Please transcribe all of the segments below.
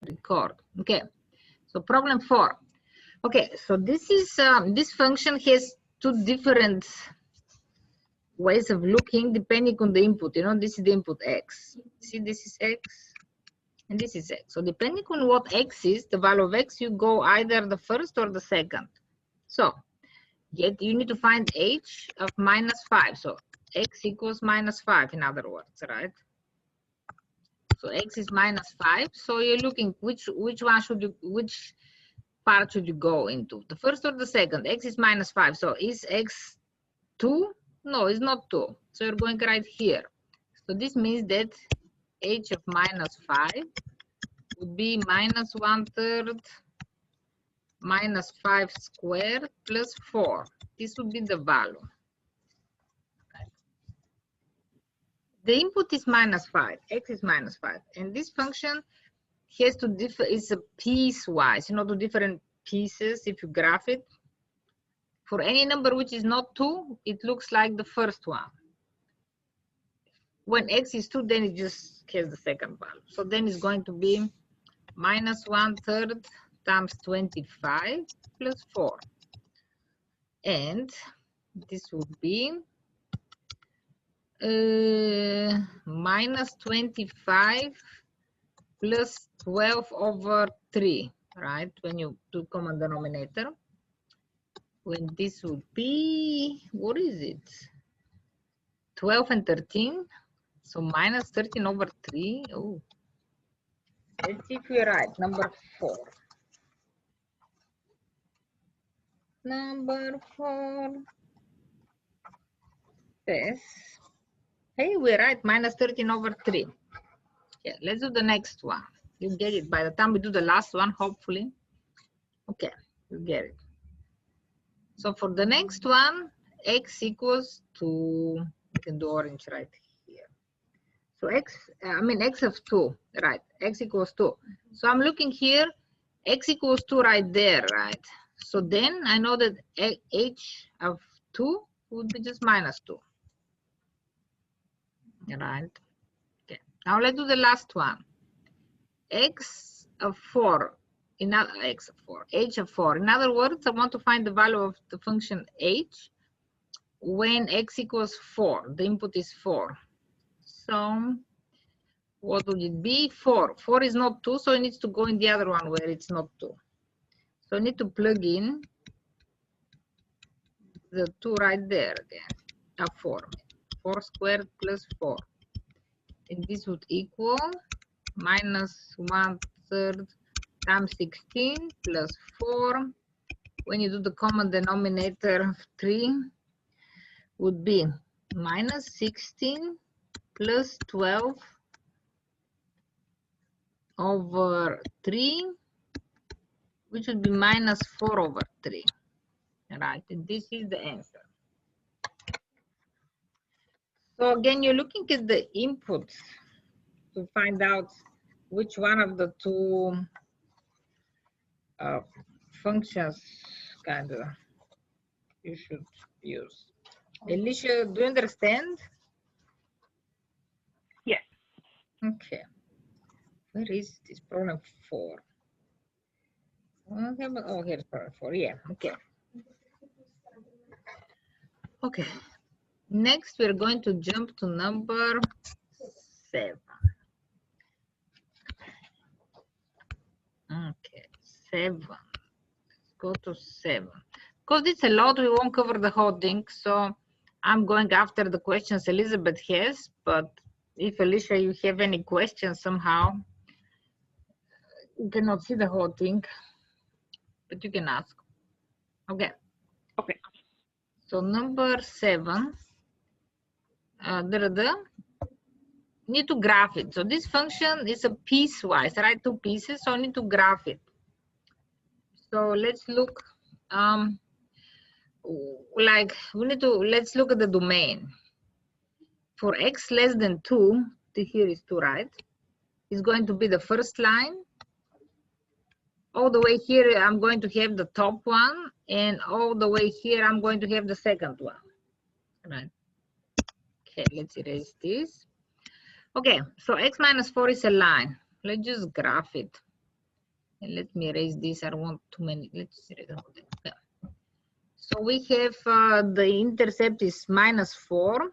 record. Okay, so problem 4. Okay, so this is this function has two different ways of looking depending on the input. You know, this is the input x. See, this is x and this is x. So depending on what x is, the value of x, you go either the first or the second. So yet you need to find h of -5. So x equals -5, in other words, right? So x is -5. So you're looking which one should you, which part should you go into, the first or the second? X is -5. So is x 2? No, it's not 2. So you're going right here. So this means that h of -5 would be -1/3 -5 squared plus 4. This would be the value. The input is -5, x is -5, and this function has to differ, is a piecewise, you know, to different pieces. If you graph it, for any number which is not 2, it looks like the first one. When x is 2, then it just has the second value. So then it's going to be -1/3 times 25 plus 4. And this would be -25 plus 12/3, right? When you do common denominator, when this would be, what is it? 12 and 13. So -13/3. Oh, let's see if we're right. Number 4. Number 4. Yes. Hey, we're right. -13/3. Yeah, let's do the next one. You get it by the time we do the last one, hopefully. Okay, you get it. So for the next one, x equals to, you can do orange right here. So x of 2, right? X equals 2. So I'm looking here, x equals 2 right there, right? So then I know that h of 2 would be just -2. Right? Okay. Now let's do the last one. X of 4. X of 4, h of 4. In other words, I want to find the value of the function h when x equals 4. The input is 4. So what would it be? 4. 4 is not 2, so it needs to go in the other one where it's not 2. So I need to plug in the 2 right there again. 4. 4 squared plus 4. And this would equal -1/3 times 16 plus 4. When you do the common denominator, 3 would be -16 plus 12/3, which would be -4/3. Right, and this is the answer. So again, you're looking at the inputs to find out which one of the two functions kind of you should use. Alicia, do you understand? Yes. Okay. Where is this problem 4? Okay, but, oh, here's problem 4. Yeah, okay. Okay. Next, we're going to jump to number 7. Okay, 7. Let's go to 7. Because it's a lot, we won't cover the whole thing. So I'm going after the questions Elizabeth has. But if Alicia, you have any questions somehow, you cannot see the whole thing, but you can ask. Okay. Okay. So number 7. Need to graph it. So this function is a piecewise, right? 2 pieces, so I need to graph it. So let's look, let's look at the domain. For x less than 2, here is 2, right? It's going to be the first line. All the way here, I'm going to have the top one, and all the way here, I'm going to have the second one, right? Okay, let's erase this. Okay, so x -4 is a line. Let's just graph it. And let me erase this. I don't want too many. Let's erase all that. Okay. So we have the intercept is -4.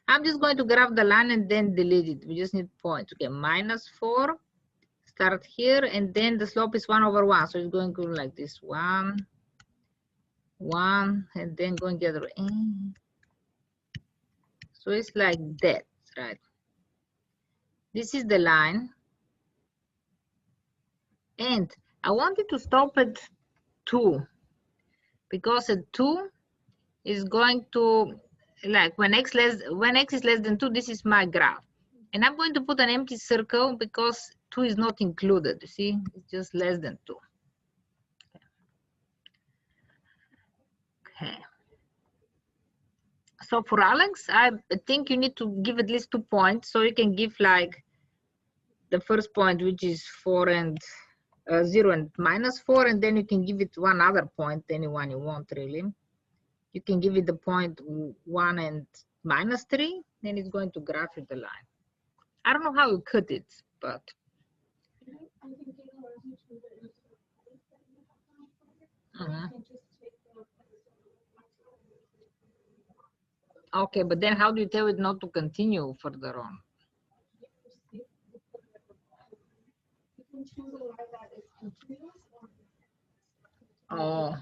I'm just going to graph the line and then delete it. We just need points. Okay, -4. Start here, and then the slope is 1/1. So it's going to go like this: 1, 1, and then going the other way. So it's like that, right? This is the line. And I wanted to stop at 2, because at 2 is going to, like when x is less than 2, this is my graph. And I'm going to put an empty circle because 2 is not included. You see, it's just less than 2. Okay. So for Alex, I think you need to give at least 2 points. So you can give like the first point, which is 4 and 0 and -4, and then you can give it one other point, anyone you want really. You can give it the point 1 and -3, then it's going to graph you the line. I don't know how you cut it, but okay, but then how do you tell it not to continue further on? Oh,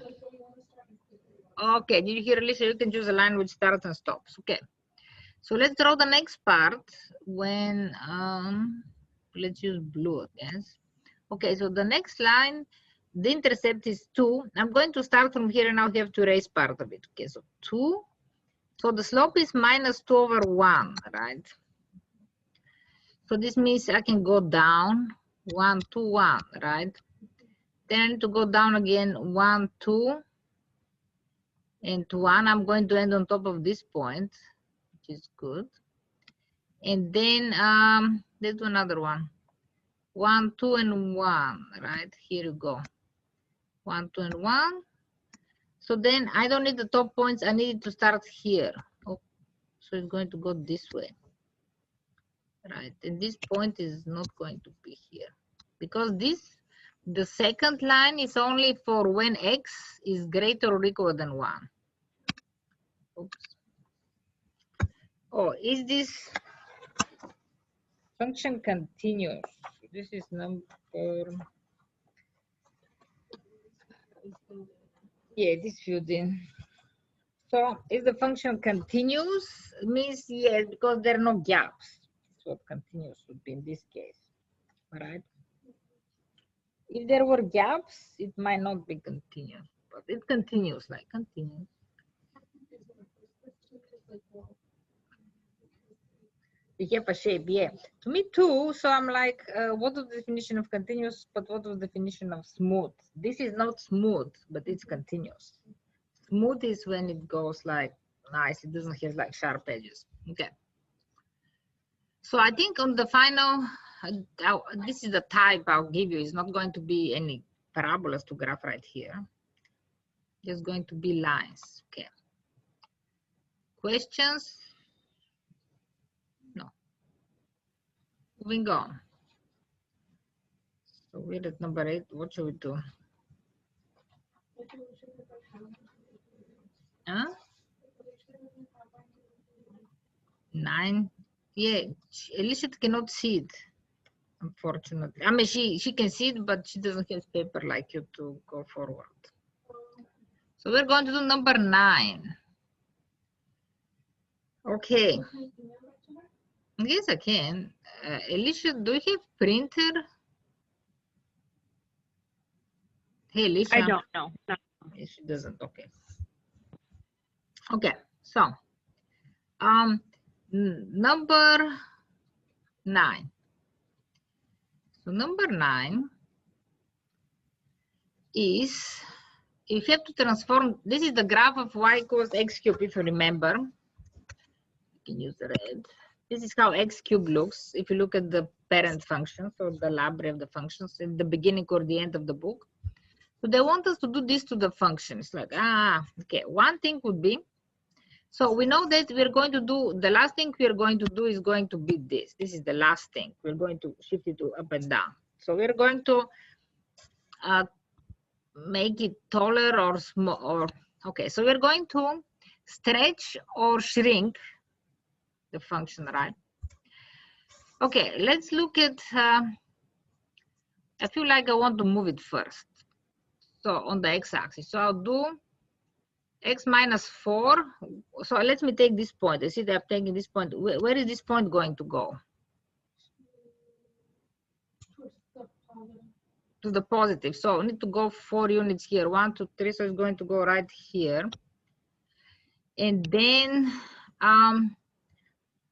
okay. Did you hear, Alicia? You can choose a line which starts and stops. Okay. So let's draw the next part when let's use blue, yes. Okay, so the next line, the intercept is 2. I'm going to start from here, and now you have to erase part of it. Okay, so 2. So the slope is -2/1, right? So this means I can go down 1, 2, 1, right? Then to go down again 1, 2, and 1. I'm going to end on top of this point, which is good. And then let's do another one. 1, 2, and 1, right? Here you go. 1, 2, and 1. So then I don't need the top points. I need it to start here. Oh, so it's going to go this way, right? And this point is not going to be here, because the second line is only for when x is greater or equal than 1. Oops. Oh, is this function continuous? This is number, yeah, this filled in. So is the function continuous? It means yes, because there are no gaps. That's what continuous would be in this case, right? If there were gaps, it might not be continuous, but it continues, like continuous. We have a shape, yeah. To me too, so I'm like, what is the definition of continuous, but what is the definition of smooth? This is not smooth, but it's continuous. Smooth is when it goes like nice, it doesn't have like sharp edges. Okay. So I think on the final, this is the type I'll give you. It's not going to be any parabolas to graph right here. Just going to be lines. Okay. Questions? No. Moving on. So we're at number 8. What should we do? Huh? 9. Yeah, Alicia cannot see it, unfortunately. I mean, she can see it, but she doesn't have paper like you to go forward. So we're going to do number 9. Okay. Yes, I can. Alicia, do you have printer? Hey, Alicia. I don't know. No. She doesn't. Okay. Okay. So, number 9. So number 9 is, if you have to transform, this is the graph of y equals x cubed, if you remember. You can use the red. This is how x cubed looks if you look at the parent functions or the library of the functions in the beginning or the end of the book. So they want us to do this to the function. It's like, okay, one thing would be, so we know that we're going to do, the last thing we're going to do is going to be this. This is the last thing. We're going to shift it to up and down. So we're going to make it taller or small, or okay, so we're going to stretch or shrink the function, right? Okay, let's look at I feel like I want to move it first, so on the x-axis. So I'll do x minus 4. So let me take this point. I see that I'm taking this point. Where is this point going to go? To the positive. So I need to go 4 units here. 1, 2, 3. So it's going to go right here. And then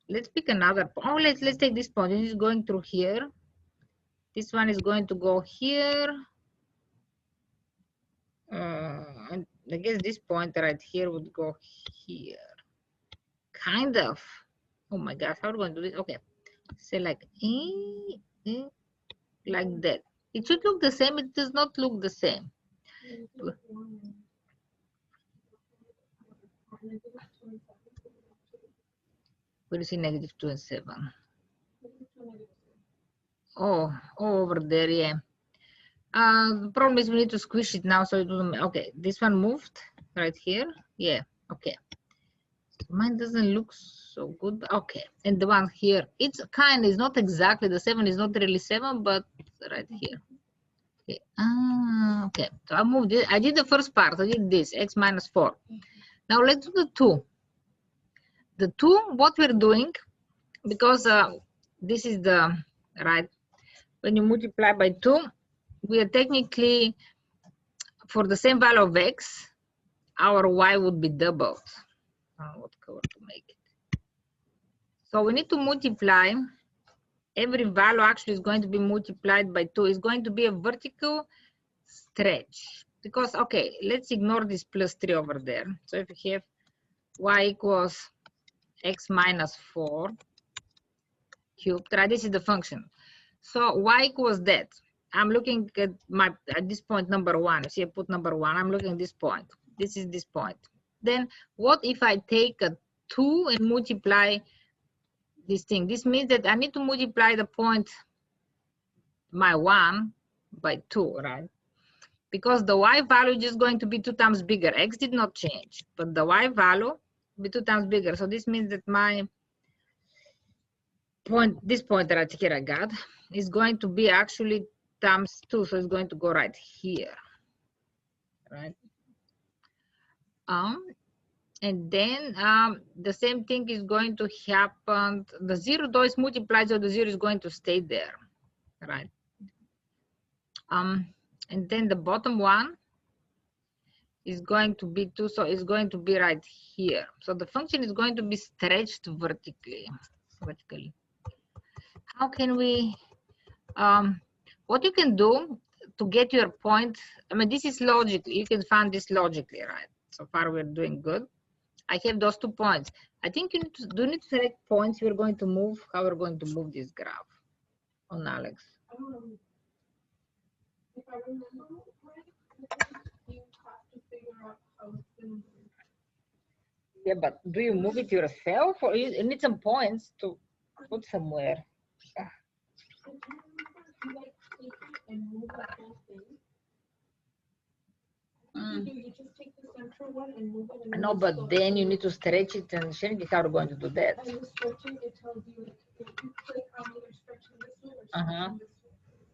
let's pick another. Oh, let's take this point. It is going through here. This one is going to go here. And I guess this point right here would go here. Kind of. Oh my gosh, how are we going to do this? Okay. Say like like that. It should look the same. It does not look the same. Where do you see negative 2 and 7? Oh, over there, yeah. The problem is we need to squish it now, so it doesn't. Okay, this one moved right here. Yeah, okay. Mine doesn't look so good. Okay, and the one here, it's not exactly the 7 is not really 7, but right here. Okay. Okay. So I moved it. I did the first part. I did this x minus 4. Now let's do the 2. The 2, what we're doing, because this is the right. When you multiply by 2, we are technically, for the same value of x, our y would be doubled. What color to make it? So we need to multiply. Every value actually is going to be multiplied by 2. It's going to be a vertical stretch. Because, okay, let's ignore this plus 3 over there. So if we have y equals x minus 4 cubed, right? This is the function. So y equals that. I'm looking at this point number 1. You see I put number 1. I'm looking at this point. This is this point. Then what if I take a 2 and multiply this thing? This means that I need to multiply the point, my 1, by 2, right? Because the y value is just going to be 2 times bigger. X did not change, but the y value will be 2 times bigger. So this means that my point, this point right here I got, is going to be actually times 2. So it's going to go right here, right? And then the same thing is going to happen. The 0 though is multiplied, so the 0 is going to stay there, right? And then the bottom one is going to be 2, so it's going to be right here. So the function is going to be stretched vertically. How can we, what you can do to get your point, I mean, this is logically, you can find this logically, right? So far we're doing good. I have those 2 points. I think you need to select points we're going to move, how we're going to move this graph on Alex. If I remember right, you have to figure out how it's going to move. Yeah, but do you move it yourself, or you need some points to put somewhere? You just take the central one and move it. No, but then you need to stretch it and change it. How are you going to do that? And the stretching, it tells you if you click on either stretching this way or stretching this way.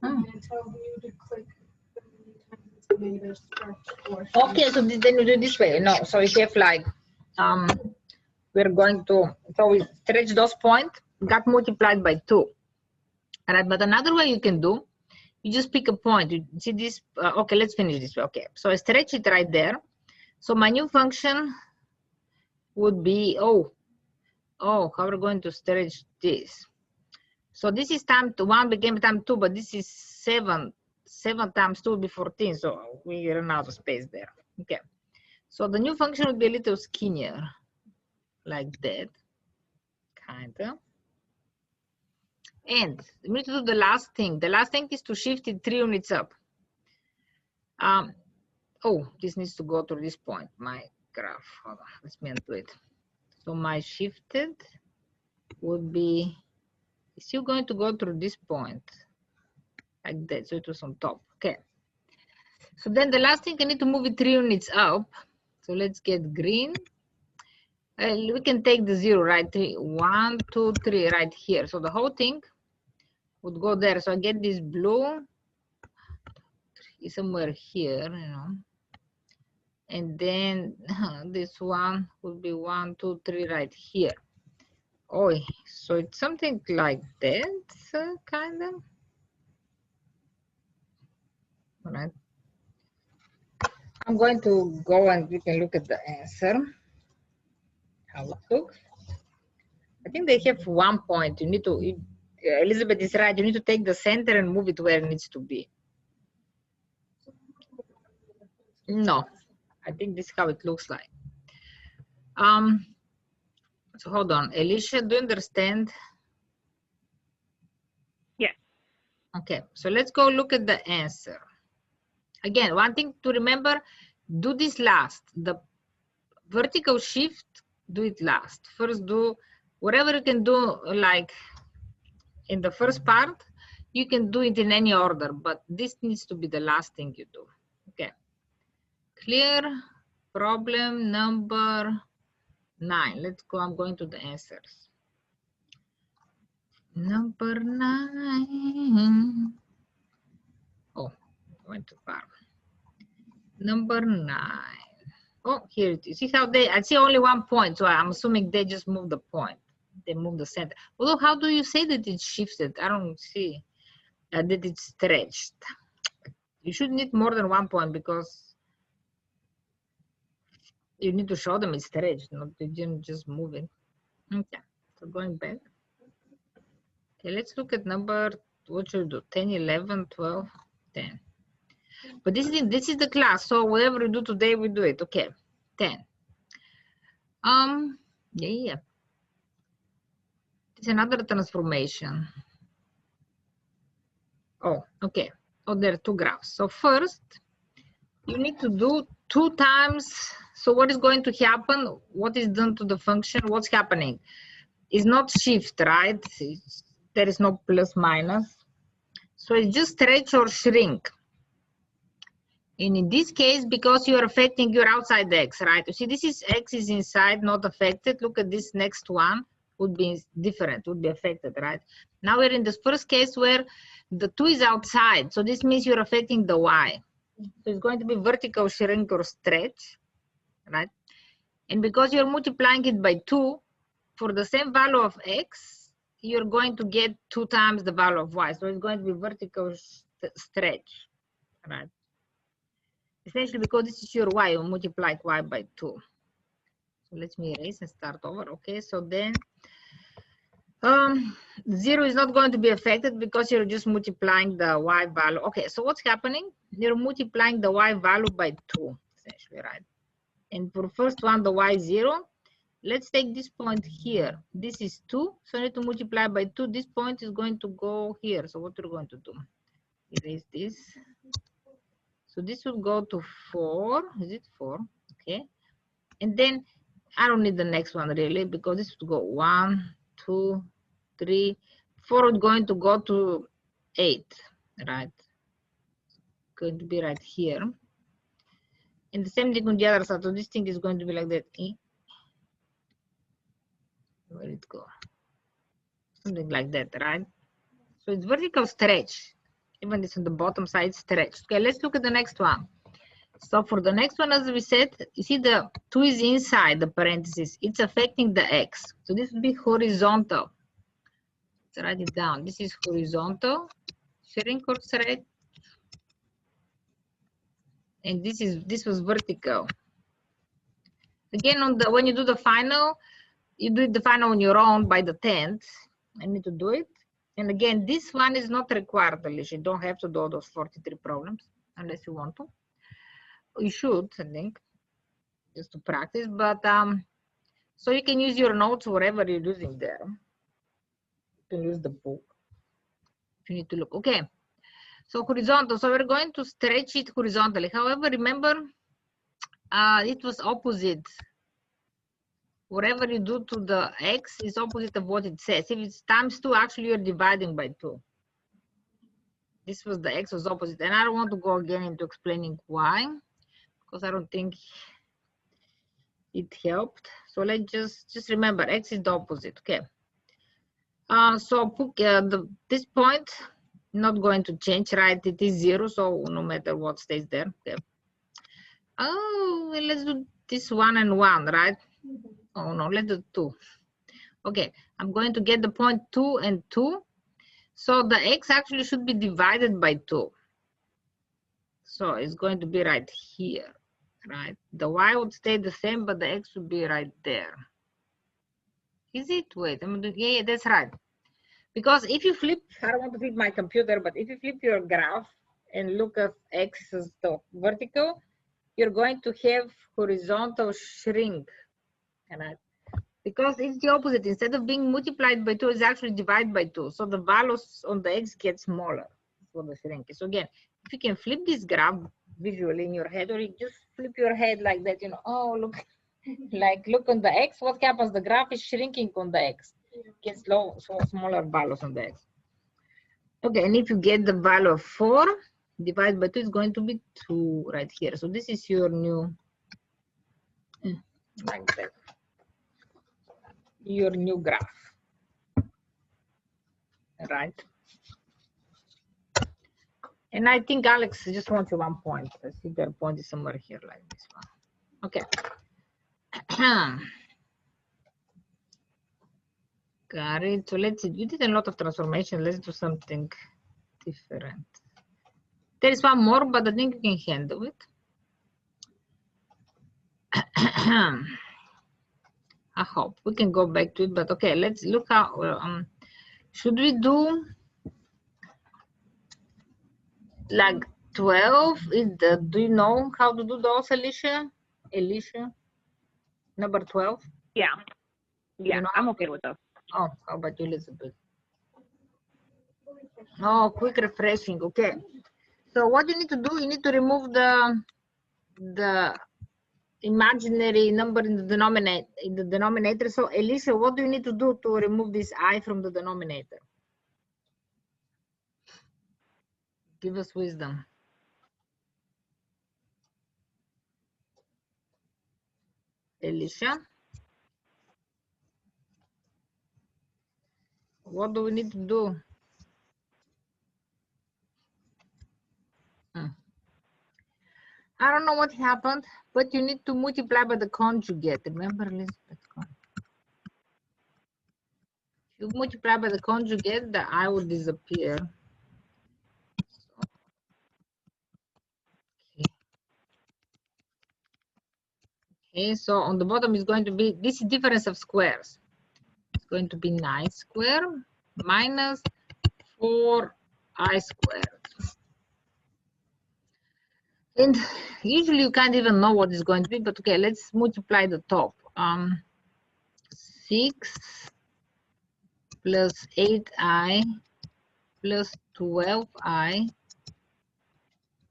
And it tells you to click how many times it's stretch or stretch. Okay, so then you do this way. No, so we have like we're going to, so we stretch those points, got multiplied by 2. All right, but another way you can do, you just pick a point. You see this? Okay, let's finish this way. Okay, so I stretch it right there. So my new function would be, how are we going to stretch this? So this is time 1 became time 2, but this is 7. 7 times 2 will be 14, so we run out of space there. Okay, so the new function would be a little skinnier, like that, kind of. And we need to do the last thing. The last thing is to shift it 3 units up. This needs to go to this point, my graph. Hold on, let's me undo it. So my shifted would be, it's still going to go through this point, like that, so it was on top. Okay. So then the last thing, I need to move it 3 units up. So let's get green. We can take the 0, right? 3, 1, 2, 3 right here. So the whole thing would go there. So I get this blue is somewhere here, you know. And then this one would be 1, 2, 3 right here. Oh, so it's something like that, kind of. All right. I'm going to go and we can look at the answer. How it looks. I think they have 1 point. You need to, Elizabeth is right. You need to take the center and move it where it needs to be. No, I think this is how it looks like. So hold on, Alicia, do you understand? Yes. Okay, so let's go look at the answer. Again, one thing to remember, do this last. The vertical shift, do it last. First do whatever you can do, like in the first part, you can do it in any order, but this needs to be the last thing you do. Okay. Clear? Problem number 9. Let's go. I'm going to the answers. Number 9. Oh, went too far. Number 9. Oh, here it is. See how I see only 1 point, so I'm assuming they just moved the point. They moved the center. Although, how do you say that it's shifted? I don't see that it's stretched. You should need more than 1 point because you need to show them it's stretched, not they didn't just move it. Okay, so going back. Okay, let's look at number, what should we do? 10, 11, 12, 10. But this is the class, so whatever we do today, we do it. Okay, 10. Yeah. It's another transformation. Oh, okay. Oh, there are 2 graphs. So first, you need to do 2 times. So what is going to happen? What is done to the function? What's happening? It's not shift, right? There is no plus minus. So it's just stretch or shrink. And in this case, because you are affecting your outside x, right? You see, this is x is inside, not affected. Look at this next one, would be different, would be affected, right? Now we're in this first case where the 2 is outside. So this means you're affecting the y. So it's going to be vertical shrink or stretch, right? And because you're multiplying it by 2, for the same value of x, you're going to get 2 times the value of y. So it's going to be vertical stretch, right? Essentially, because this is your y, you multiply y by 2. So let me erase and start over. Okay, so then 0 is not going to be affected because you're just multiplying the y value. Okay, so what's happening? You're multiplying the y value by 2, essentially, right? And for first one, the y is 0. Let's take this point here. This is 2, so I need to multiply by 2. This point is going to go here. So what we're going to do? Erase this. So this will go to 4. Is it 4? Okay. And then I don't need the next one really because this would go 1, 2, 3, 4 is going to go to 8, right? Going to be right here. And the same thing on the other side. So this thing is going to be like that. Where did it go? Something like that, right? So it's vertical stretch. Even this on the bottom side stretched. Okay, let's look at the next one. So for the next one, as we said, you see the 2 is inside the parentheses. It's affecting the x. So this would be horizontal. Let's write it down. This is horizontal, shrink or stretch. And this was vertical. Again, when you do the final, you do the final on your own by the 10th. I need to do it. And again, this one is not required, Alicia. You don't have to do all those 43 problems unless you want to. You should, I think, just to practice. But so you can use your notes, whatever you're using there. You can use the book if you need to look. Okay. So horizontal. So we're going to stretch it horizontally. However, remember, it was opposite. Whatever you do to the x is opposite of what it says. If it's times 2, actually you're dividing by 2. This was the x was opposite. And I don't want to go again into explaining why, because I don't think it helped. So let's just remember x is the opposite. Okay. So this point not going to change, right? It is 0, so no matter what stays there. Okay. Oh, well, let's do this 1 and 1, right? Oh no, let's do 2. Okay, I'm going to get the point 2 and 2. So the x actually should be divided by 2. So it's going to be right here, right? The y would stay the same, but the x would be right there. Is it? Wait, yeah, that's right. Because if you flip, I don't want to flip my computer, but if you flip your graph and look at x as the vertical, you're going to have horizontal shrink, right? Because it's the opposite. Instead of being multiplied by 2, it's actually divided by 2. So the values on the x get smaller for the shrink. So again, if you can flip this graph visually in your head, or you just flip your head like that, you know, oh, look, like look on the x, what happens? The graph is shrinking on the x. Gets low, so smaller values on the x. Okay, and if you get the value of 4 divided by 2, it's going to be 2 right here. So this is your new, like that, your new graph, right? And I think Alex just wants you 1 point. I see their point is somewhere here like this one. Okay. Got it. So let's see. You did a lot of transformation. Let's do something different. There is one more, but I think you can handle it. I hope we can go back to it, but okay, let's look how, should we do like 12? Do you know how to do those, Alicia? Alicia? Number 12? Yeah. Yeah, You know I'm okay with those. Oh, how about you, Elizabeth? Oh, quick refreshing. Okay. So what you need to do, you need to remove the imaginary number in the denominator. So Alicia, what do you need to do to remove this I from the denominator? Give us wisdom. Alicia? What do we need to do? I don't know what happened, but you need to multiply by the conjugate. Remember, Elizabeth? If you multiply by the conjugate, the I will disappear. Okay, so on the bottom is going to be, this is difference of squares. It's going to be 9 squared minus 4i squared. And usually you can't even know what is going to be, but okay, let's multiply the top. 6 plus 8i plus 12i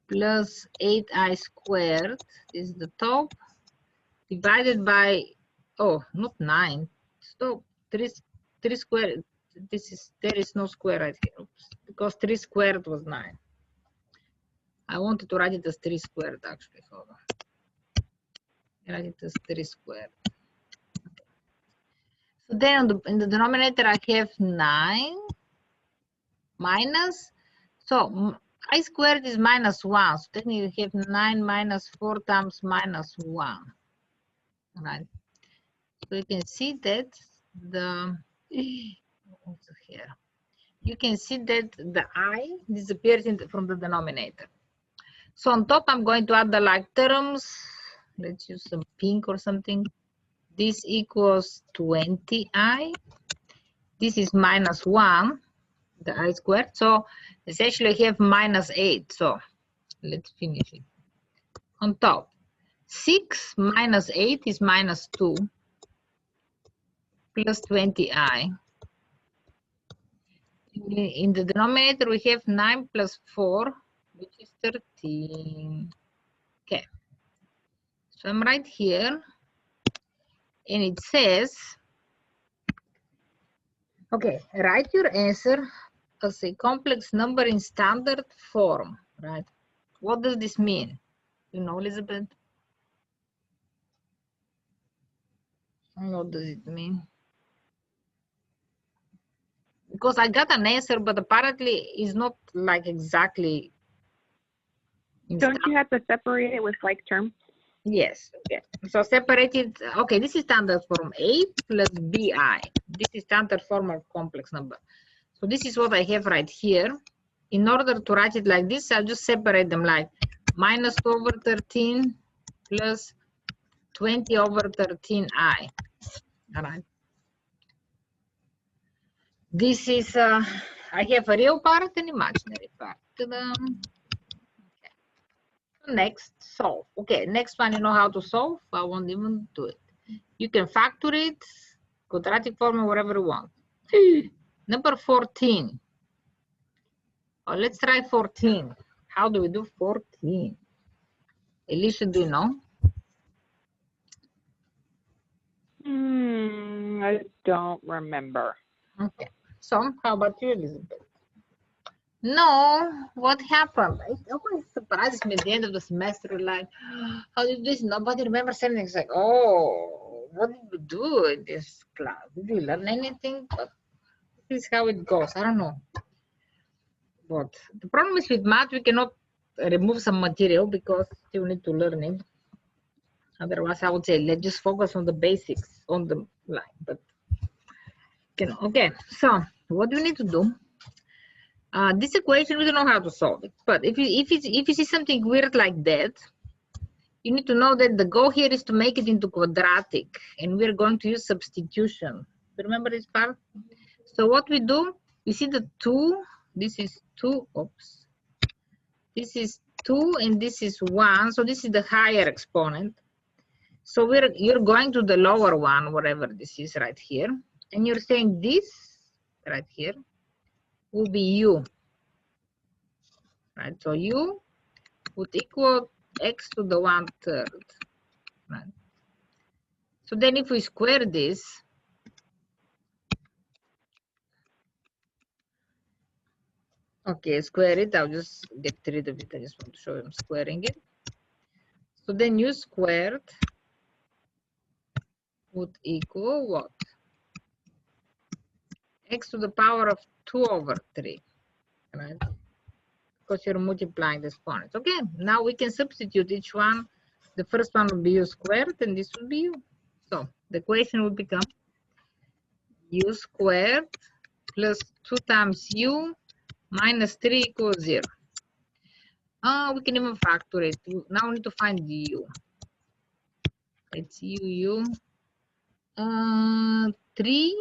plus 8i squared is the top, divided by, oh, not 9. Stop. 3 squared. There is no square right here. Oops. Because 3 squared was 9. I wanted to write it as 3 squared actually. Hold on. Write it as 3 squared. So then in the denominator I have 9 minus, so I squared is minus 1. So technically you have 9 minus 4 times minus 1. Right. So you can see that the also here. You can see that the I disappears from the denominator. So on top, I'm going to add the like terms. Let's use some pink or something. This equals 20i. This is minus 1, the I squared. So essentially I have minus 8. So let's finish it. On top, 6 minus 8 is minus 2 plus 20i. In the denominator, we have 9 plus 4, which is 13. Okay. So I'm right here. And it says, okay, write your answer as a complex number in standard form, right? What does this mean? You know, Elizabeth? What does it mean? Because I got an answer, but apparently it's not like exactly. Don't you have to separate it with like terms? Yes. Okay. So separated. Okay, this is standard form A plus BI. This is standard form of complex number. So this is what I have right here. In order to write it like this, I'll just separate them like minus 2 over 13 plus 20 over 13i. All right. This is, I have a real part and imaginary part. Okay. Next, solve. Okay, next one, you know how to solve. I won't even do it. You can factor it, quadratic form, or whatever you want. Number 14. Oh, let's try 14. How do we do 14? Alicia, do you know? I don't remember. Okay. So, how about you, Elizabeth? No, what happened? It always surprises me at the end of the semester, like, how did this? Nobody remembers anything. It's like, oh, what did you do in this class? Did you learn anything? But this is how it goes. I don't know. But the problem is with math, we cannot remove some material because you need to learn it. Otherwise, I would say let's just focus on the basics on the line. But you know, okay. So what do we need to do? This equation we don't know how to solve it. But if you see something weird like that, you need to know that the goal here is to make it into quadratic, and we're going to use substitution. Remember this part? So what we do, you see the 2. This is 2. Oops. This is 2 and this is 1. So this is the higher exponent. So you're going to the lower one, whatever this is right here. And you're saying this right here will be u. Right? So u would equal x to the 1/3. Right? So then if we square this, okay, square it. I'll just get rid of it. I just want to show you I'm squaring it. So then u squared would equal what? X to the power of 2 over 3. Right? Because you're multiplying the exponents. Okay, now we can substitute each one. The first one will be u squared and this will be u. So the equation will become u squared plus 2 times u minus 3 equals 0. We can even factor it. Now we need to find u. It's u 3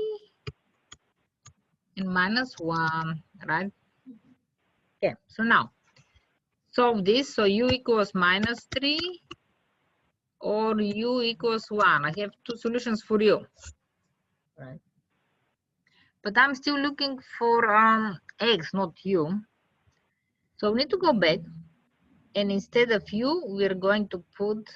and minus 1, right? Okay, so now solve this. So u equals minus 3 or u equals 1. I have 2 solutions for u. Right. But I'm still looking for x, not u. So we need to go back. And instead of u, we're going to put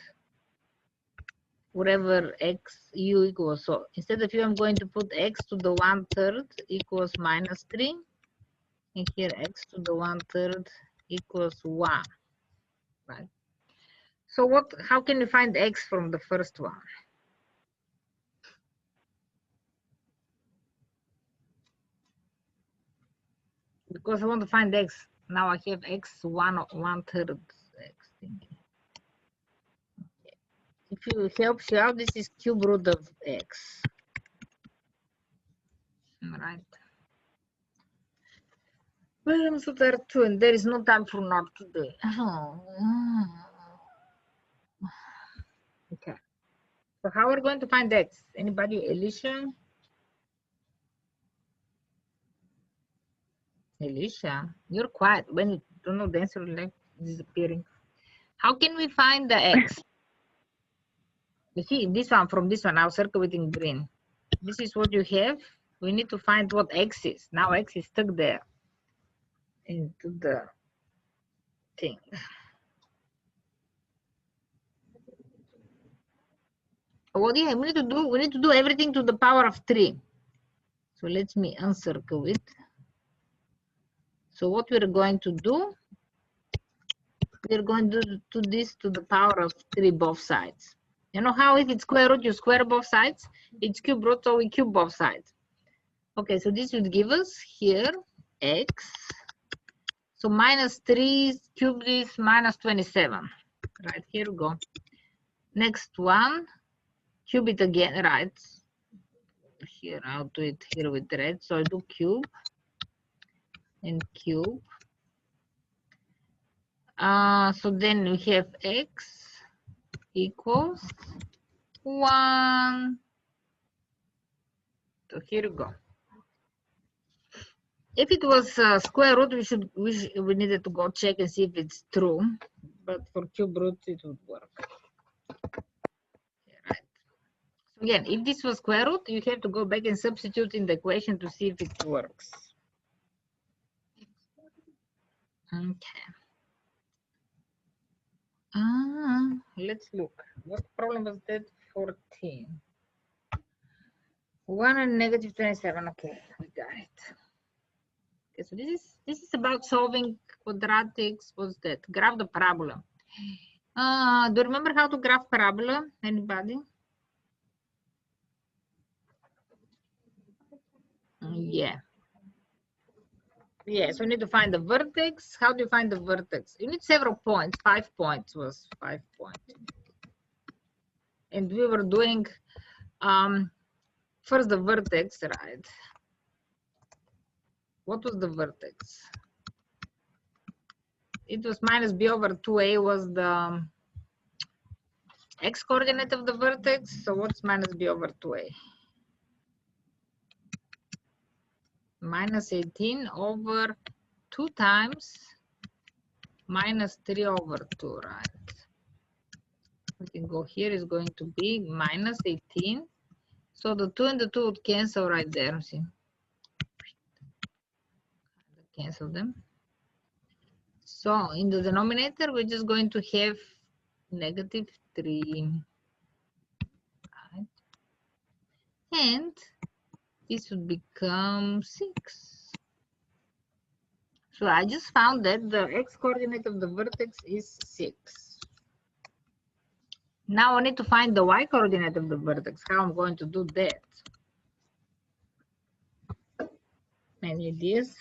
whatever x u equals. So instead of u, I'm going to put x to the 1/3 equals minus 3. And here x to the 1/3 equals 1. Right. So how can we find x from the first one? Because I want to find x. Now I have x 1/3 x. If it helps you out, this is cube root of x. All right. Well, so there are 2, and there is no time for not today. Okay. So how are we going to find x? Anybody? Alicia? Alicia, you're quiet. When you don't know the answer, like disappearing. How can we find the x? You see, this one from this one, I'll circle it in green. This is what you have. We need to find what x is. Now x is stuck there into the thing. What do we need to do? We need to do everything to the power of 3. So let me uncircle it. So what we're going to do, we're going to do this to the power of 3 both sides. You know how if it's square root, you square both sides? It's cube root, so we cube both sides. Okay, so this would give us here x. So minus 3 cube is minus 27. Right, here we go. Next one, cube it again, right? Here, I'll do it here with red. So I do cube and cube. So then we have x equals 1. So here we go. If it was square root, we needed to go check and see if it's true. But for cube root, it would work. Okay, right. So again, if this was square root, you have to go back and substitute in the equation to see if it works. Okay. Let's look. What problem was that? 14. 1 and negative 27. Okay, we got it. Okay, so this is about solving quadratics. What's that? Graph the parabola. Do you remember how to graph parabola? Anybody? Yeah. Yeah, so you need to find the vertex. How do you find the vertex? You need several points. 5 points was 5 points. And we were doing first the vertex, right? What was the vertex? It was minus b over 2a was the x coordinate of the vertex. So what's minus b over 2a? Minus 18 over 2 times minus 3 over 2, right? We can go here, is going to be minus 18. So the 2 and the 2 would cancel right there. See? Cancel them. So in the denominator, we're just going to have negative 3. Right? And this would become 6. So I just found that the x coordinate of the vertex is 6. Now I need to find the y coordinate of the vertex. How I'm going to do that? Any ideas?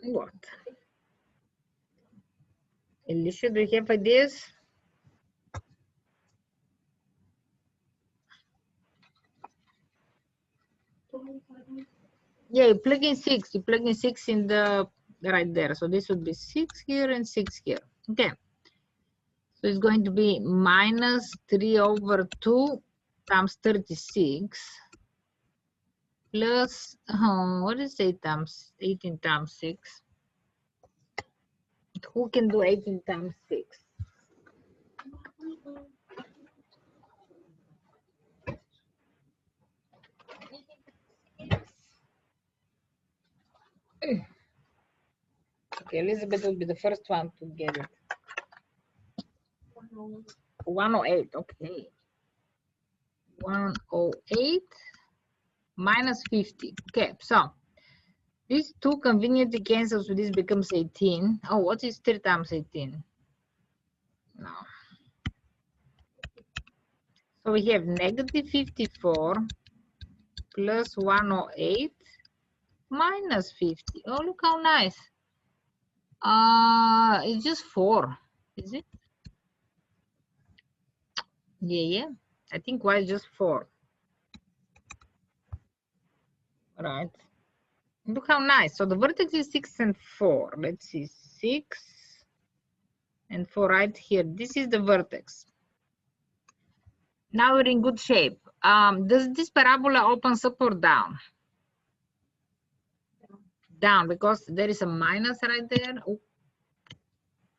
What? Alicia, do you have ideas? Yeah, you plug in 6. You plug in 6 in the right there. So this would be 6 here and 6 here. Okay. So it's going to be minus 3 over 2 times 36 plus, what is 8 times 18 times 6? Who can do 18 times 6? Okay, Elizabeth will be the first one to get it. 108, okay. 108 minus 50. Okay, so these 2 conveniently cancels, so this becomes 18. Oh, what is 3 times 18? No. So we have negative 54 plus 108 minus 50. Oh, look how nice. It's just 4, is it? Yeah. I think y is just 4. Right. Look how nice. So the vertex is 6 and 4. Let's see, 6 and 4 right here. This is the vertex. Now we're in good shape. Does this parabola opens up or down? Down, because there is a minus right there. Oh.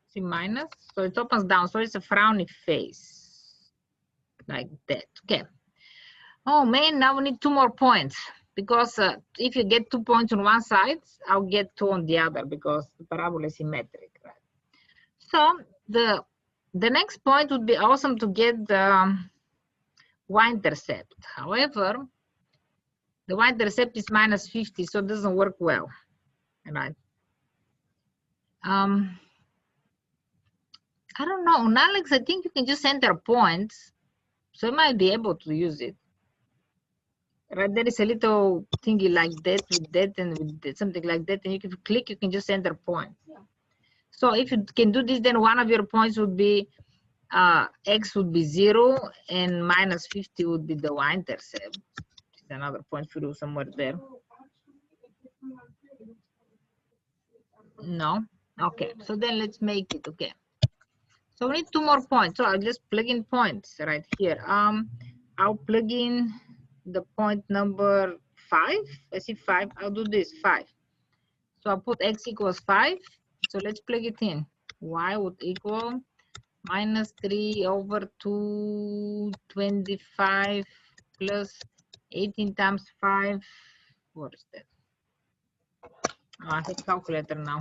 See, minus, so it opens down, so it's a frowny face like that. Okay. Oh man, now we need 2 more points, because if you get 2 points on one side, I'll get 2 on the other, because the parabola is symmetric, right? So the next point would be awesome to get the y-intercept. However, The y-intercept is minus 50, so it doesn't work well, right? I don't know. On Alex, I think you can just enter points, so you might be able to use it. Right, there is a little thingy like that with that and with that, something like that, and you can click, you can just enter points. Yeah. So if you can do this, then one of your points would be x would be 0 and minus 50 would be the y-intercept. It's another point for you somewhere there. No? Okay, so then let's make it. Okay. So we need 2 more points. So I'll just plug in points right here. I'll plug in the point number 5. I see 5. I'll do this 5. So I'll put x equals 5. So let's plug it in. Y would equal minus 3 over 225 plus 18 times 5. What is that? I have calculator now.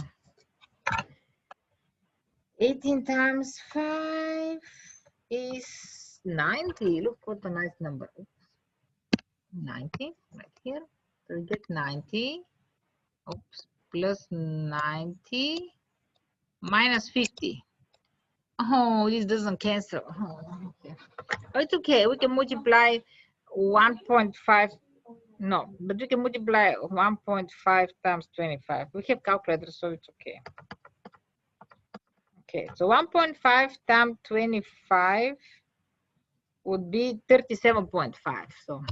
18 times 5 is 90. Look what a nice number. 90 right here. So we get 90. Oops. Plus 90 minus 50. Oh, this doesn't cancel. Oh, okay. Oh, it's okay. We can multiply 1.5. No, but we can multiply 1.5 times 25. We have calculators, so it's okay. Okay, so 1.5 times 25 would be 37.5. So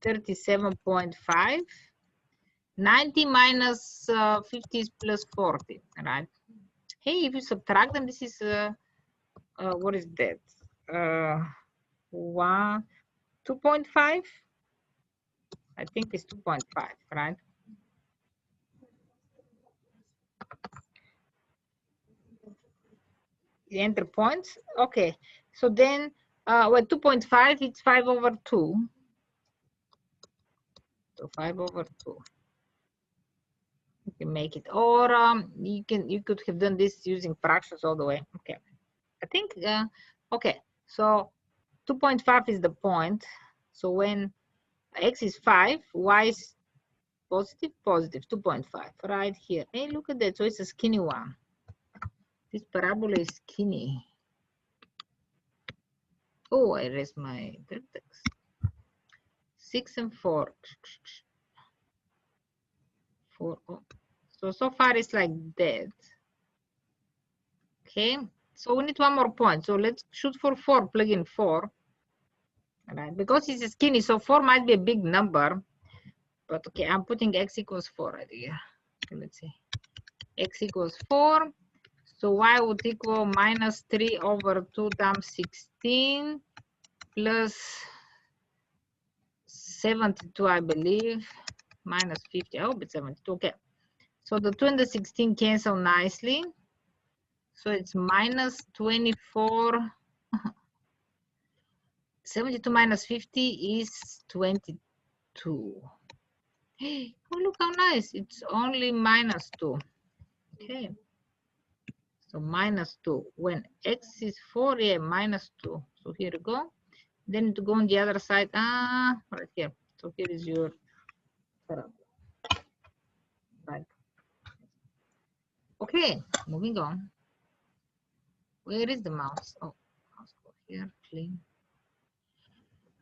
37.5. 90 minus 50 is plus 40, right? Hey, if you subtract them, this is what is that? 2.5. I think it's 2.5, right? You enter points. Okay, so then well, 2.5, it's 5 over 2. So 5 over 2. You can make it, or you could have done this using fractions all the way. Okay, I think okay. So 2.5 is the point. So when x is 5, y is positive, positive 2.5 right here. Hey, look at that. So it's a skinny one. This parabola is skinny. Oh, I erased my vertex. 6 and 4. 4. Oh. So far it's like that. Okay, so we need one more point. So let's shoot for 4, plug in 4. Right, because it's skinny, so 4 might be a big number. But okay, I'm putting x equals 4 right here. Okay, let's see. X equals 4. So y would equal minus 3 over 2 times 16 plus 72, I believe, minus 50. I hope it's 72. Okay. So the 2 and the 16 cancel nicely. So it's minus 24. 72 minus 50 is 22. Hey, oh, look how nice. It's only minus 2. Okay. So minus 2. When x is 4, yeah, minus 2. So here you go. Then to go on the other side, right here. So here is your parabola. Right. Okay, moving on. Where is the mouse? Oh, mouse go here, clean.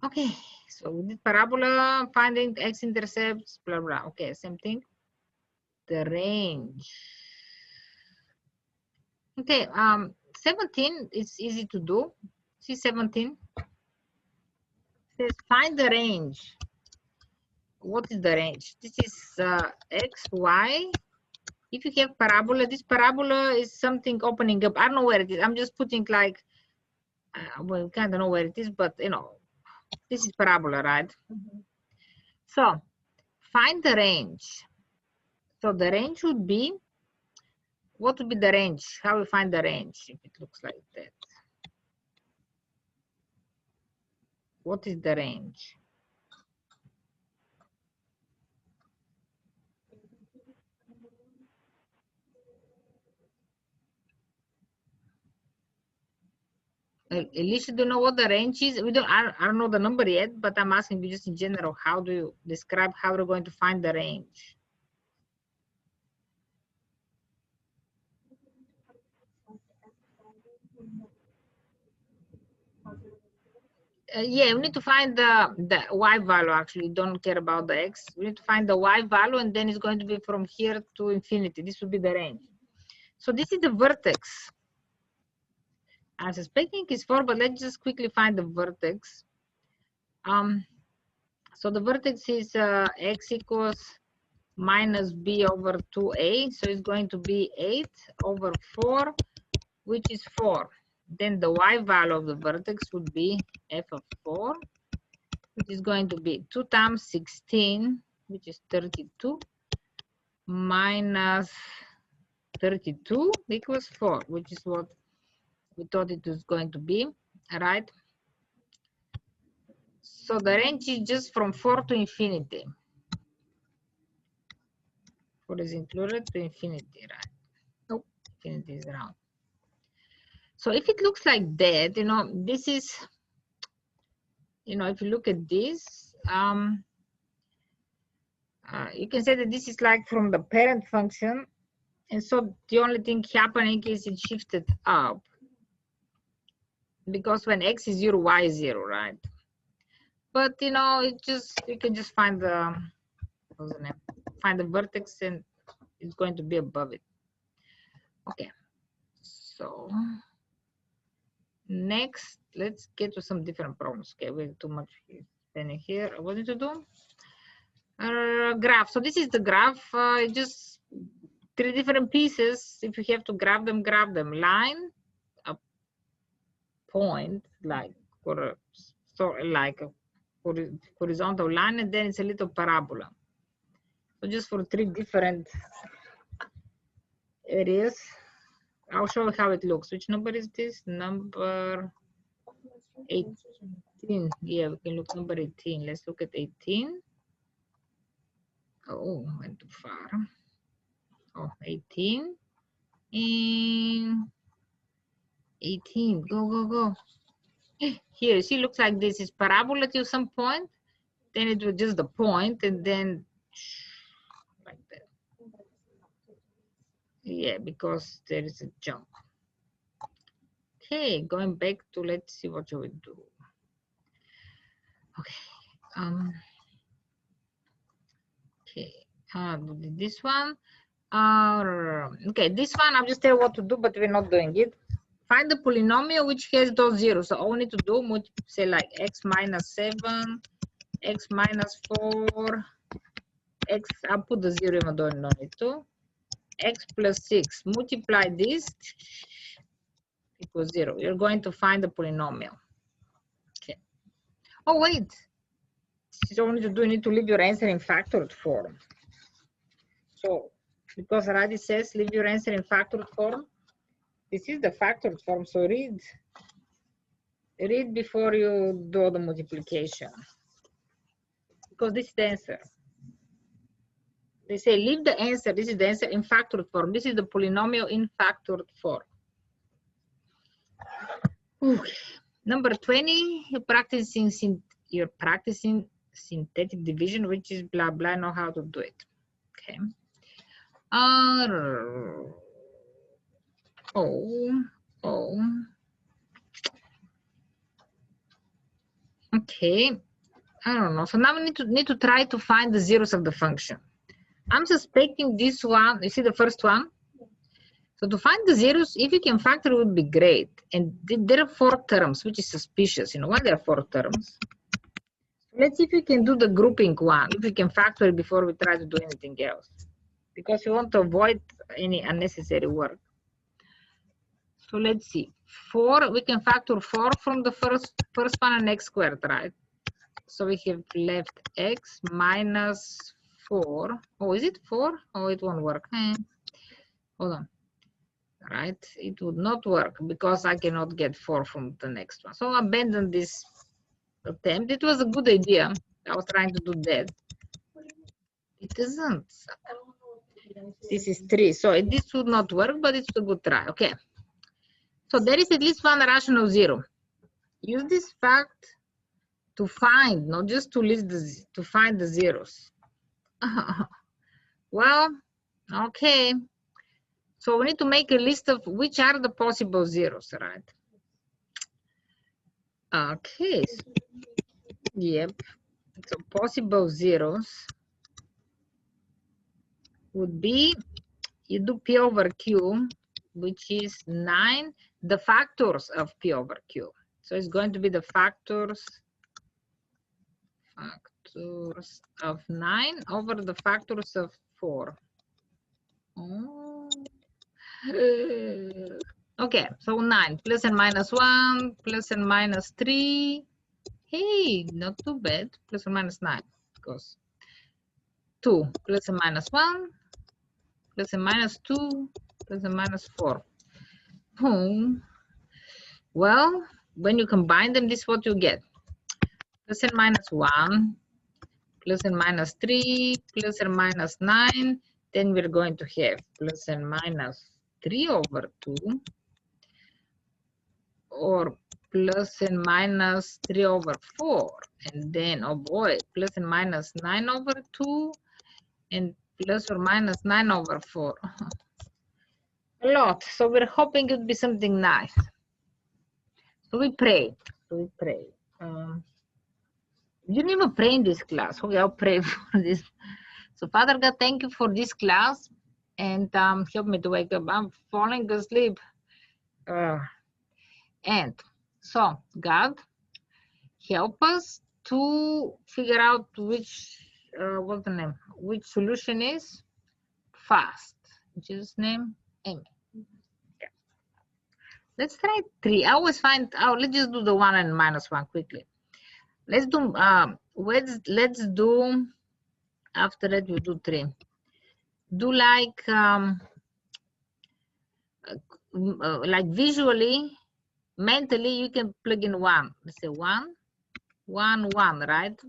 Okay, so we did parabola, finding x-intercepts, blah, blah. Okay, same thing. The range. Okay, 17 is easy to do. See 17? It says find the range. What is the range? This is x, y. If you have parabola, this parabola is something opening up. I don't know where it is. I'm just putting like, well, we kind of know where it is, but you know, this is parabola, right? Mm-hmm. So find the range. So the range would be, what would be the range? How we find the range if it looks like that? What is the range? Alicia, do you know what the range is? I don't know the number yet, but I'm asking you just in general, how do you describe how we're going to find the range? Yeah, we need to find the y value. Actually, don't care about the x. We need to find the y value, and then it's going to be from here to infinity. This will be the range. So this is the vertex. I'm suspecting it's 4, but let's just quickly find the vertex. So the vertex is x equals minus b over 2a. So it's going to be 8 over 4, which is 4. Then the y value of the vertex would be f of 4, which is going to be 2 times 16, which is 32, minus 32 equals 4, which is what we thought it was going to be, right? So the range is just from 4 to infinity. 4 is included to infinity, right? Nope, infinity is round. So if it looks like that, you know, this is, you know, if you look at this, you can say that this is like from the parent function. And so the only thing happening is it shifted up. Because when x is 0, y is 0, right? But, you know, it just, you can just find the, what's the name? Find the vertex and it's going to be above it. Okay. So next, let's get to some different problems. Okay, we're too much spending here. What did you do? Graph. So this is the graph. Just 3 different pieces. If you have to graph them, line, a point, like for so like a horizontal line, and then it's a little parabola. So just for 3 different areas. I'll show you how it looks. Which number is this? Number 18. Yeah, we can look number 18. Let's look at 18. Oh, went too far. Oh, 18. And 18. Go. Here, see, looks like this is parabola to some point. Then it was just the point, and then like that. Yeah, because there is a jump. Okay, going back to, let's see what you will do. Okay. Okay. This one. Okay, this one I'll just tell you what to do, but we're not doing it. Find the polynomial which has those zeros. So all we need to do, say like x minus 7, x minus 4, x, I'll put the 0 even though I don't need to, x plus 6. Multiply this equals 0. You're going to find the polynomial. Okay. Oh, wait. This is all you need to do. You need to leave your answer in factored form. So, because already says leave your answer in factored form, this is the factored form. So read before you do the multiplication. Because this is the answer. They say leave the answer. This is the answer in factored form. This is the polynomial in factored form. Okay. Number 20, you're practicing synthetic division, which is blah blah. Know how to do it. Okay. Okay. I don't know. So now we need to try to find the zeros of the function. I'm suspecting this one. You see the first one? So to find the zeros, if you can factor, it would be great. And there are 4 terms, which is suspicious. You know why there are 4 terms? Let's see if we can do the grouping one. If we can factor it before we try to do anything else, because we want to avoid any unnecessary work. So let's see. 4. We can factor 4 from the first one and x squared, right? So we have left x minus 4. Oh, is it 4? Oh, it won't work. Hold on. Right? It would not work because I cannot get 4 from the next one. So abandon this attempt. It was a good idea. I was trying to do that. It isn't. This is 3. So this would not work, but it's a good try. Okay. So there is at least one rational 0. use this fact to find, not just to list to find the zeros. Well, okay. So we need to make a list of which are the possible zeros, right? Okay. Yep. So possible zeros would be, you do P over Q, which is 9, the factors of P over Q. So it's going to be the factors of 9 over the factors of 4. Oh. Okay, so 9 plus and minus 1 plus and minus 3. Hey, not too bad. Plus and minus 9 because 2 plus and minus 1 plus and minus 2 plus and minus 4. Boom. Well, when you combine them, this is what you get. Plus and minus 1 plus and minus 3 plus and minus 9. Then we're going to have plus and minus 3 over 2 or plus and minus 3 over 4. And then, oh boy, plus and minus 9 over 2 and plus or minus 9 over 4. A lot. So we're hoping it would be something nice. So we pray. We pray. You didn't even pray in this class. Okay, I'll pray for this. So Father God, thank you for this class and help me to wake up. I'm falling asleep. And so God, help us to figure out which, what's the name? Which solution is fast. In Jesus' name, amen. Okay. Let's try 3. I always find out, let's just do the 1 and minus 1 quickly. Let's do, let's do, after that we do 3. Do like visually, mentally, you can plug in 1. Let's say 1, 1, 1, right?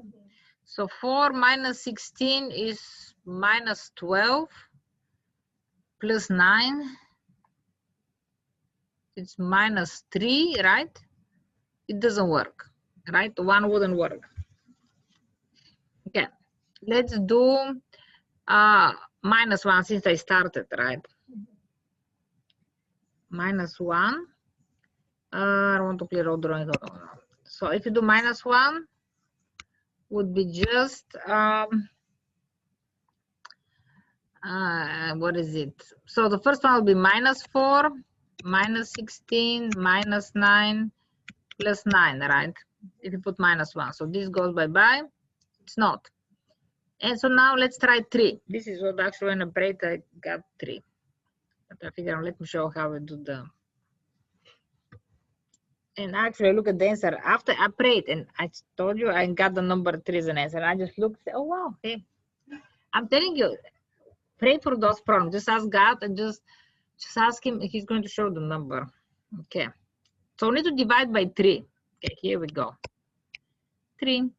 So 4 minus 16 is minus 12 plus 9. It's minus 3, right? It doesn't work, right? 1 wouldn't work. Okay, let's do minus 1 since I started, right? Minus 1. I don't want to clear all drawing. So if you do minus 1, would be just what is it? So the first one will be minus 4, minus 16, minus 9, plus 9, right? If you put minus 1. So this goes bye-bye. It's not. And so now let's try 3. This is what actually when I prayed, I got 3. But I figure out, let me show how we do the. And actually look at the answer. After I prayed and I told you I got the number 3 as an answer. I just looked, oh wow, hey. I'm telling you, pray for those problems. Just ask God and just ask him. He's going to show the number. Okay. So we need to divide by 3. Okay, here we go. 3,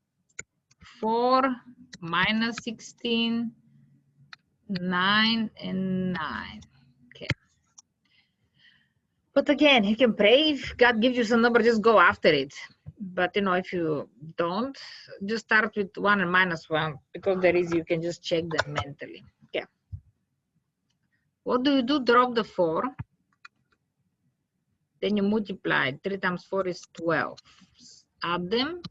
4, minus 16, 9, and 9. Okay. But again, you can pray. If God gives you some number, just go after it. But you know, if you don't, just start with 1 and minus 1 because there is, you can just check them mentally. Okay. What do you do? Drop the 4. Then you multiply. 3 times 4 is 12. Add them,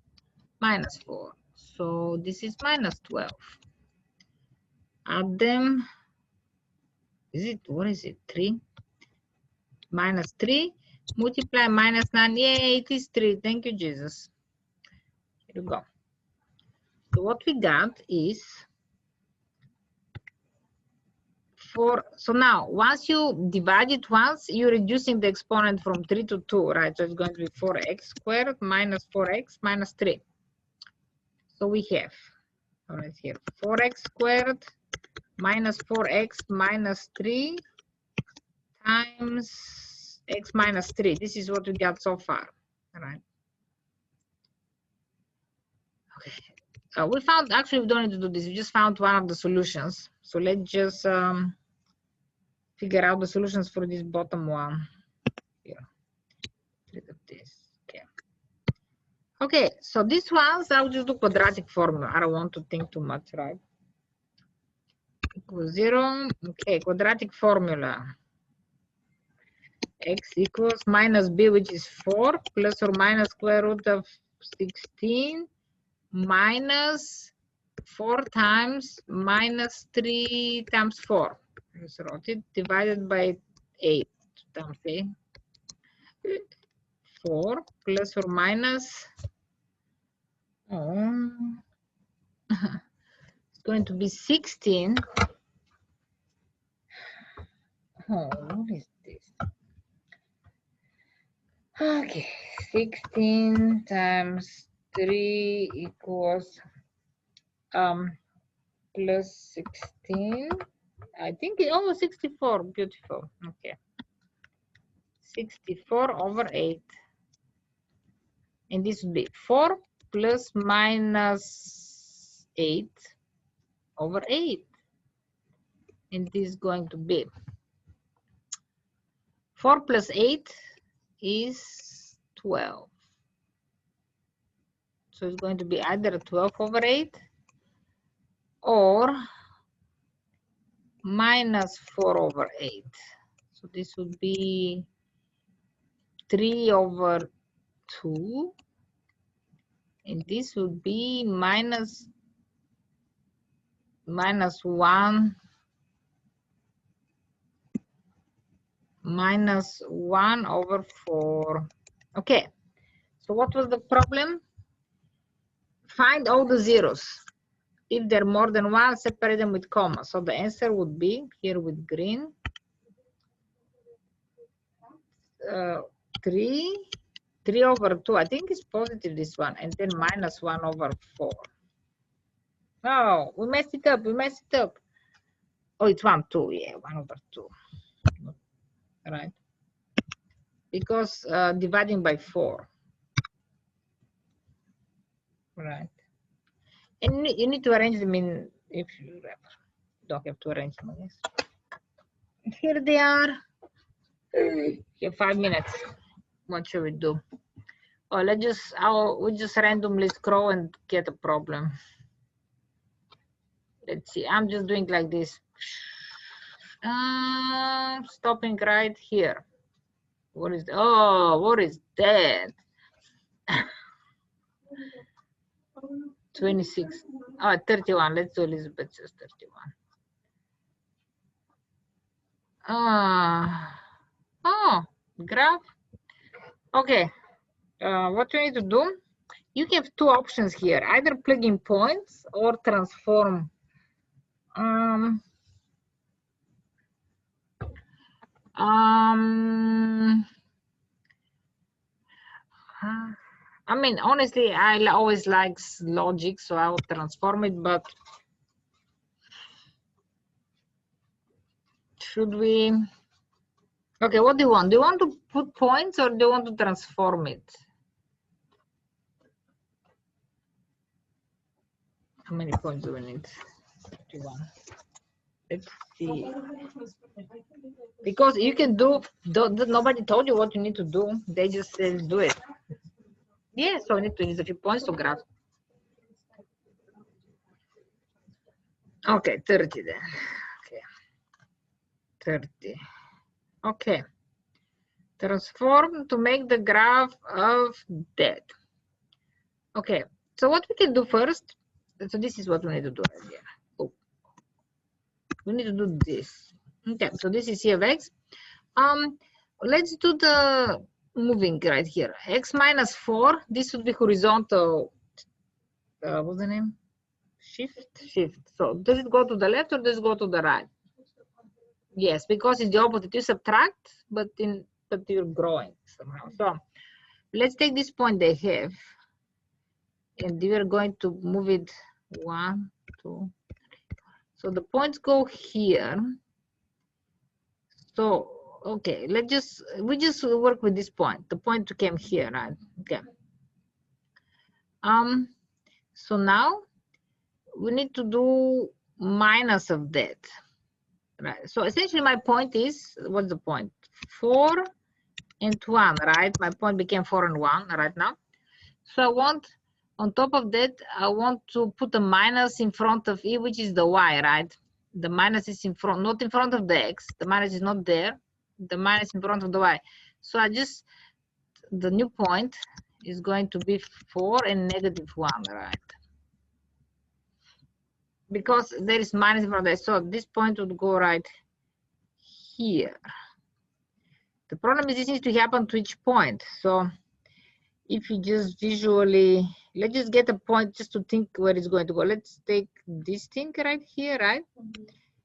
minus 4. So this is minus 12. Add them. Is it, what is it? 3? Minus 3. Multiply minus 9. Yay, it is 3. Thank you, Jesus. Here you go. So what we got is 4. So now, once you divide it once, you're reducing the exponent from 3 to 2, right? So it's going to be 4x squared minus 4x minus 3. So we have, right here, 4x squared minus 4x minus 3 times x minus 3. This is what we got so far, right? Okay. We found, actually, we don't need to do this. We just found one of the solutions. So let's just figure out the solutions for this bottom one. Here. Rid of this. Okay. Okay, so these ones, I'll just do quadratic formula. I don't want to think too much, right? Equals 0. Okay, quadratic formula. X equals minus b, which is 4, plus or minus square root of 16, minus 4 times minus 3 times 4. Just wrote it, divided by 8 times a. 4 plus or minus, it's going to be 16. Oh, what is this? Okay, 16 times 3 equals plus 16. I think it almost 64. Beautiful. Okay. 64 over 8. And this would be 4 plus minus 8 over 8. And this is going to be 4 plus 8 is 12. So it's going to be either 12 over 8 or minus 4 over 8. So this would be 3 over 2. And this would be minus 1 minus 1 over 4. Okay, so what was the problem? Find all the zeros. If they're more than 1, separate them with comma. So the answer would be here with green 3 over 2. I think it's positive, this one, and then minus 1 over 4. Oh, we messed it up. We messed it up. Oh, it's 1, 2. Yeah, 1 over 2. Right? Because dividing by 4. Right? And you need to arrange them in, if you don't have to arrange them, I guess. Here they are. Here, 5 minutes. What should we do? Oh, we just randomly scroll and get a problem. Let's see. I'm just doing like this. Stopping right here. What is? Oh, what is that? 26. Oh, 31. Let's do Elizabeth just 31. Oh, graph. Okay. What you need to do? You have two options here. Either plug in points or transform. I mean, honestly, I always like logic, so I will transform it, but should we? Okay, what do you want? Do you want to put points or do you want to transform it? How many points do we need? 51. Let's see. Because you can do, nobody told you what you need to do. They just said do it. Yeah, so we need to use a few points to graph. Okay, 30 then. Okay. 30. Okay. Transform to make the graph of that. Okay, so what we can do first, so this is what we need to do right here. Oh. We need to do this. Okay, so this is here of x. Let's do the moving right here. X minus 4, this would be horizontal. What's the name? Shift. So does it go to the left or does it go to the right? Yes, because it's the opposite. You subtract, but you're growing somehow. So let's take this point they have, and we are going to move it 1, 2. So the points go here. So okay, we just work with this point. The point came here, right? Okay. So now we need to do minus of that. Right. So essentially my point is, what's the point? 4 and 1, right? My point became 4 and 1 right now. So I want, on top of that, I want to put a minus in front of E, which is the Y, right? The minus is in front, not in front of the X. The minus is not there. The minus in front of the Y. So I just, the new point is going to be 4 and -1, right? Because there is minus in front of that. So this point would go right here. The problem is this needs to happen to each point. So if you just visually, let's just get a point just to think where it's going to go. Let's take this thing right here, right?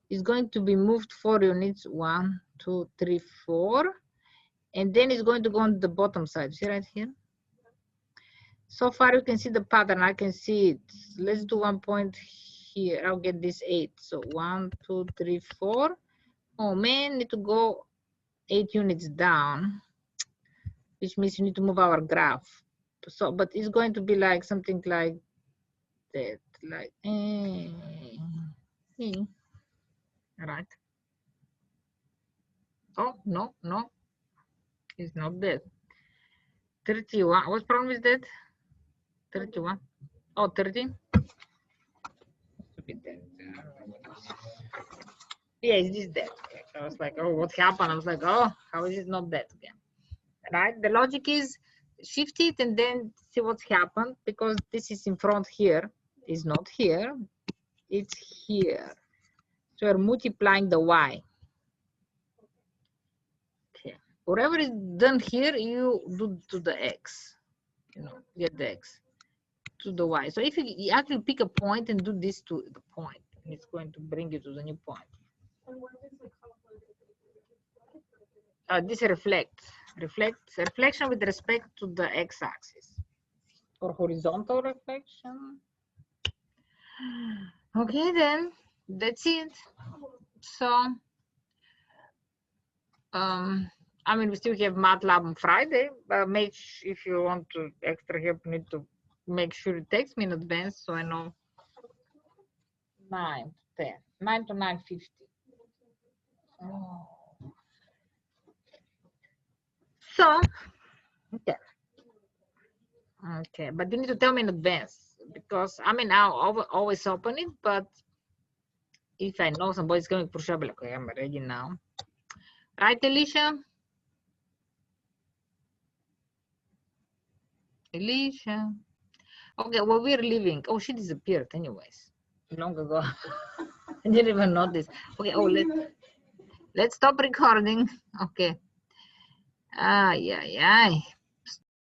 It's going to be moved 4 units, 1, 2, 3, 4. And then it's going to go on the bottom side. See right here? So far you can see the pattern. I can see it. Let's do 1 point here. I'll get this 8. So 1, 2, 3, 4. Oh man, need to go 8 units down, which means you need to move our graph. So, but it's going to be like something like that, like right? Oh no, no, it's not that. 31. What problem is that? 31. Oh, 30. Yeah, it's this that. I was like, oh, what happened? I was like, oh, how is it not that again? Right? The logic is shift it and then see what's happened, because this is in front here, is not here, it's here. So we're multiplying the Y. Okay. Whatever is done here, you do to the X. You know, get the X to the Y. So if you actually pick a point and do this to the point, it's going to bring you to the new point. This reflection with respect to the x-axis, or horizontal reflection. Okay, then that's it. So I mean, we still have MATLAB on Friday, but if you want to extra help, you need to make sure it takes me in advance, so I know 9 to 10, 9 to 9:50. Oh. So, okay, but you need to tell me in advance, because I mean, I'll always open it, but if I know somebody's coming for sure, I'll be like, okay, I'm ready now. Right, Alicia? Alicia. Okay, well, we're leaving. Oh, she disappeared anyways, long ago. I didn't even notice. Okay, oh, let's stop recording. Okay. Yeah.